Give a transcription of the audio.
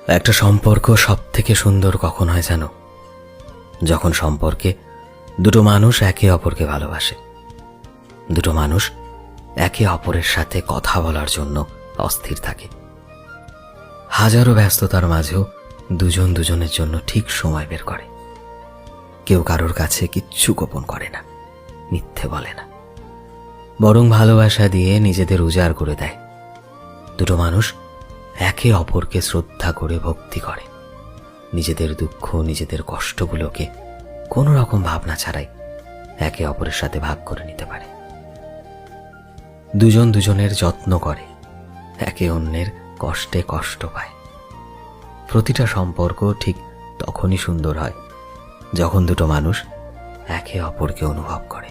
একটা সম্পর্ক সব থেকে সুন্দর কখন হয় জানো? যখন সম্পর্কে দুটো মানুষ একে অপরকে ভালোবাসে, দুটো মানুষ একে অপরের সাথে কথা বলার জন্য অস্থির থাকে। হাজারো ব্যস্ততার মাঝেও দুজন দুজনের জন্য ঠিক সময় বের করে। কেউ কারোর কাছে কিচ্ছু গোপন করে না, মিথ্যে বলে না, বরং ভালোবাসা দিয়ে নিজেদের উজাড় করে দেয়। দুটো মানুষ একে অপরকে শ্রদ্ধা করে ভক্তি করে, নিজেদের দুঃখ নিজেদের কষ্টগুলোকে কোনো রকম ভাবনা ছাড়াই একে অপরের সাথে ভাগ করে নিতে পারে। দুজন দুজনের যত্ন করে, একে অন্যের কষ্টে কষ্ট পায়। প্রতিটা সম্পর্ক ঠিক তখনই সুন্দর হয় যখন দুটো মানুষ একে অপরকে অনুভব করে।